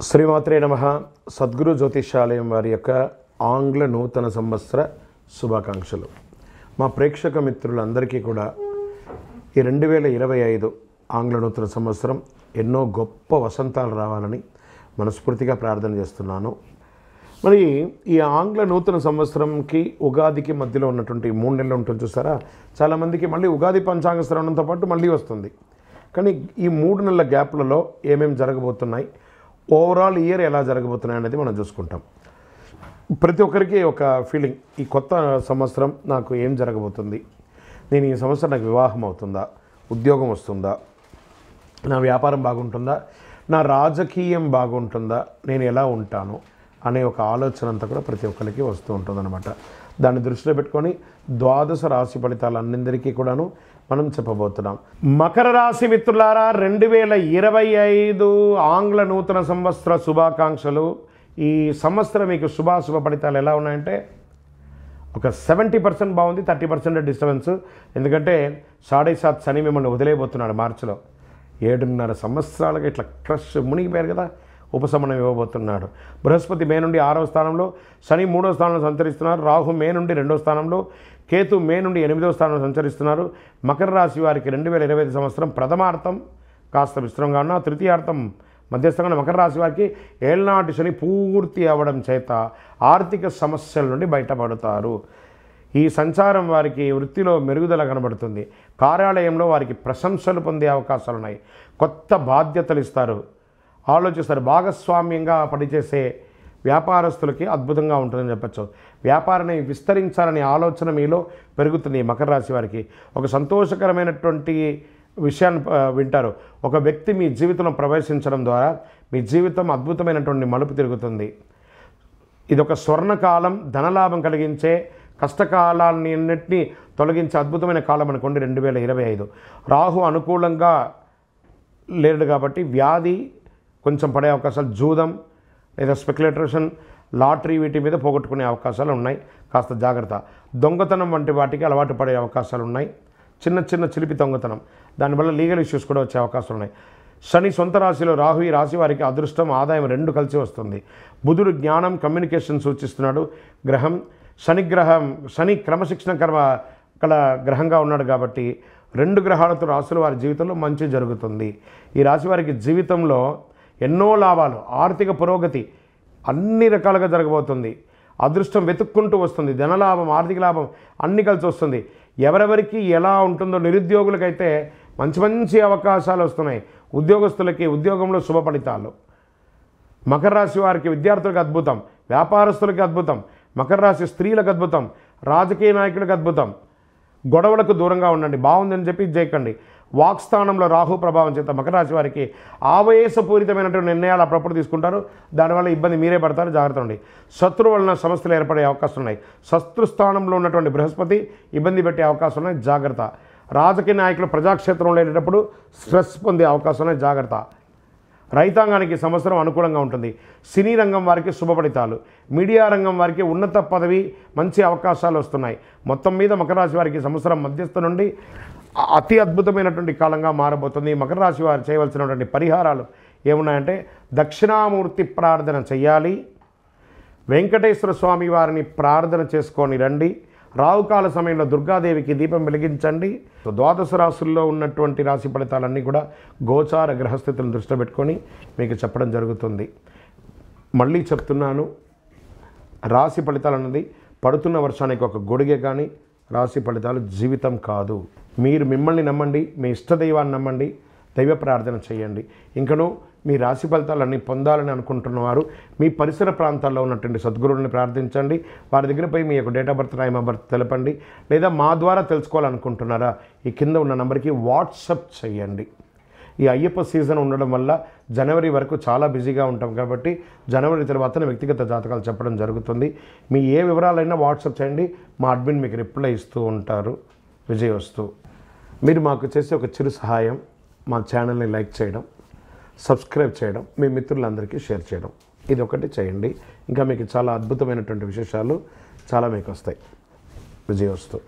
శ్రీమాత్రే నమః. సద్గురు జ్యోతిషాలయం వారి యొక్క ఆంగ్ల నూతన సంవత్సర శుభాకాంక్షలు. మా ప్రేక్షక మిత్రులందరికీ కూడా ఈ 2025 ఆంగ్ల నూతన సంవత్సరం ఎన్నో గొప్ప వసంతాలు రావాలని మనస్ఫూర్తిగా ప్రార్థన చేస్తున్నాను. మరి ఈ ఆంగ్ల నూతన సంవత్సరంకి ఉగాదికి మధ్యలో ఉన్నటువంటి 3 నెలలు ఉంటుంది చూసారా, చాలామందికి మళ్ళీ ఉగాది పంచాంగ శ్రవణంతో పాటు మళ్ళీ వస్తుంది. కానీ ఈ 3 నెలల గ్యాప్లలో ఏమేమి జరగబోతున్నాయి, ఓవరాల్ ఇయర్ ఎలా జరగబోతున్నాయి అనేది మనం చూసుకుంటాం. ప్రతి ఒక్కరికి ఒక ఫీలింగ్, ఈ కొత్త సంవత్సరం నాకు ఏం జరగబోతుంది, నేను ఈ సంవత్సరం నాకు వివాహం అవుతుందా, ఉద్యోగం వస్తుందా, నా వ్యాపారం బాగుంటుందా, నా రాజకీయం బాగుంటుందా, నేను ఎలా ఉంటాను అనే ఒక ఆలోచన అంతా కూడా ప్రతి ఒక్కరికి వస్తూ ఉంటుందన్నమాట. దాన్ని దృష్టిలో పెట్టుకొని ద్వాదశ రాశి ఫలితాలన్నిందరికీ కూడాను మనం చెప్పబోతున్నాం. మకర రాశి మిత్రులారా, 2025 ఆంగ్ల నూతన సంవత్సర శుభాకాంక్షలు. ఈ సంవత్సరం మీకు శుభాశుభ ఫలితాలు ఎలా ఉన్నాయంటే ఒక 70% బాగుంది, 30% డిస్టర్బెన్స్. ఎందుకంటే 7.5 శని మిమ్మల్ని వదిలేయబోతున్నాడు మార్చిలో. 7.5 సంవత్సరాలుగా ఇట్లా క్రష్ మునిగిపోయారు కదా, ఉపశమనం ఇవ్వబోతున్నాడు. బృహస్పతి మే నుండి 6వ స్థానంలో, శని 3వ స్థానంలో సంచరిస్తున్నారు, రాహు మే నుండి 2వ స్థానంలో, కేతు మే నుండి 8వ స్థానంలో సంచరిస్తున్నారు. మకర రాశి వారికి 2025 సంవత్సరం ప్రథమార్థం కాస్త విస్తృతంగా ఉన్న, తృతీయార్థం మధ్యస్థంగా మకర రాశి వారికి ఏళ్నాటి శని పూర్తి అవ్వడం చేత ఆర్థిక సమస్యల నుండి బయటపడతారు. ఈ సంచారం వారికి వృత్తిలో మెరుగుదల కనబడుతుంది. కార్యాలయంలో వారికి ప్రశంసలు పొందే అవకాశాలు ఉన్నాయి. కొత్త బాధ్యతలు ఇస్తారు, ఆలోచిస్తారు. భాగస్వామ్యంగా పనిచేసే వ్యాపారస్తులకి అద్భుతంగా ఉంటుందని చెప్పచ్చు. వ్యాపారాన్ని విస్తరించాలనే ఆలోచన మీలో పెరుగుతుంది. మకర రాశి వారికి ఒక సంతోషకరమైనటువంటి విషయాన్ని వింటారు. ఒక వ్యక్తి మీ జీవితంలో ప్రవేశించడం ద్వారా మీ జీవితం అద్భుతమైనటువంటి మలుపు తిరుగుతుంది. ఇది ఒక స్వర్ణకాలం, ధనలాభం కలిగించే, కష్టకాలాన్నిన్నింటినీ తొలగించే అద్భుతమైన కాలం అనుకోండి 2025. రాహు అనుకూలంగా లేడు కాబట్టి వ్యాధి కొంచెం పడే అవకాశాలు, జూదం లేదా స్పెక్యులేటేషన్, లాటరీ వీటి మీద పోగొట్టుకునే అవకాశాలు ఉన్నాయి. కాస్త జాగ్రత్త. దొంగతనం వంటి వాటికి అలవాటు పడే అవకాశాలు ఉన్నాయి. చిన్న చిన్న చిలిపి దొంగతనం, దానివల్ల లీగల్ ఇష్యూస్ కూడా వచ్చే అవకాశాలు ఉన్నాయి. శని సొంత రాశిలో రాహు, ఈ రాశి వారికి అదృష్టం, ఆదాయం 2 కలిసి వస్తుంది. బుధుడు జ్ఞానం, కమ్యూనికేషన్ సూచిస్తున్నాడు గ్రహం. శని క్రమశిక్షణ కల గ్రహంగా ఉన్నాడు కాబట్టి 2 గ్రహాలతో రాశుల వారి జీవితంలో మంచి జరుగుతుంది. ఈ రాశి వారికి జీవితంలో ఎన్నో లాభాలు, ఆర్థిక పురోగతి అన్ని రకాలుగా జరగబోతుంది. అదృష్టం వెతుక్కుంటూ వస్తుంది. ధనలాభం, ఆర్థిక లాభం అన్నీ కలిసి వస్తుంది. ఎవరెవరికి ఎలా ఉంటుందో, నిరుద్యోగులకైతే మంచి మంచి అవకాశాలు వస్తున్నాయి. ఉద్యోగస్తులకి ఉద్యోగంలో శుభ ఫలితాలు. మకర రాశి వారికి విద్యార్థులకు అద్భుతం, వ్యాపారస్తులకి అద్భుతం, మకర రాశి స్త్రీలకు అద్భుతం, రాజకీయ నాయకులకు అద్భుతం. గొడవలకు దూరంగా ఉండండి, బాగుందని చెప్పి చేయకండి. వాక్స్థానంలో రాహు ప్రభావం చేత మకర రాశి వారికి ఆవేశపూరితమైనటువంటి నిర్ణయాలు అప్పుడప్పుడు తీసుకుంటారు. దానివల్ల ఇబ్బంది మీరే పడతారు, జాగ్రత్త ఉండి. శత్రువు వలన సమస్యలు ఏర్పడే అవకాశం ఉన్నాయి. శత్రుస్థానంలో ఉన్నటువంటి బృహస్పతి ఇబ్బంది పెట్టే అవకాశం ఉన్నాయి, జాగ్రత్త. రాజకీయ నాయకులు ప్రజాక్షేత్రంలో వెళ్ళేటప్పుడు స్ట్రెస్ పొందే అవకాశం ఉన్నాయి, జాగ్రత్త. రైతాంగానికి సంవత్సరం అనుకూలంగా ఉంటుంది. సినీ రంగం వారికి శుభ ఫలితాలు, మీడియా రంగం వారికి ఉన్నత పదవి, మంచి అవకాశాలు వస్తున్నాయి. మొత్తం మీద మకర రాశి వారికి సంవత్సరం మధ్యస్థ నుండి అతి అద్భుతమైనటువంటి కాలంగా మారబోతుంది. మకర రాశి వారు చేయవలసినటువంటి పరిహారాలు ఏమున్నాయంటే, దక్షిణామూర్తి ప్రార్థన చేయాలి, వెంకటేశ్వర స్వామి వారిని ప్రార్థన చేసుకొని రండి, రావుకాల సమయంలో దుర్గాదేవికి దీపం వెలిగించండి. ద్వాదశ రాశుల్లో ఉన్నటువంటి రాశి ఫలితాలన్నీ కూడా గోచార గ్రహస్థితులను దృష్టిలో పెట్టుకొని మీకు చెప్పడం జరుగుతుంది. మళ్ళీ చెప్తున్నాను, రాశి ఫలితాలు అన్నది పడుతున్న వర్షానికి ఒక గొడుగే కానీ రాశి ఫలితాలు జీవితం కాదు. మీరు మిమ్మల్ని నమ్మండి, మీ ఇష్టదైవాన్ని నమ్మండి, దైవ ప్రార్థన చేయండి. ఇంకనూ మీ రాశి ఫలితాలన్నీ పొందాలని అనుకుంటున్నవారు మీ పరిసర ప్రాంతాల్లో ఉన్నటువంటి సద్గురువుని ప్రార్థించండి. వారి దగ్గర పోయి మీ యొక్క date of birth, time of birth తెలపండి. లేదా మా ద్వారా తెలుసుకోవాలనుకుంటున్నారా, ఈ కింద ఉన్న నెంబర్కి వాట్సప్ చేయండి. ఈ అయ్యప్ప సీజన్ ఉండడం వల్ల జనవరి వరకు చాలా బిజీగా ఉంటాం కాబట్టి జనవరి తర్వాత వ్యక్తిగత జాతకాలు చెప్పడం జరుగుతుంది. మీ ఏ వివరాలైనా వాట్సాప్ చేయండి, మా అడ్మిన్ మీకు రిప్లై ఇస్తూ ఉంటారు. విజయవస్తు. మీరు మాకు చేసే ఒక చిరు సహాయం, మా ఛానల్ని లైక్ చేయడం, సబ్స్క్రైబ్ చేయడం, మీ మిత్రులందరికీ షేర్ చేయడం, ఇది ఒకటి చేయండి. ఇంకా మీకు చాలా అద్భుతమైనటువంటి విశేషాలు చాలా మీకు వస్తాయి. విజయవస్తు.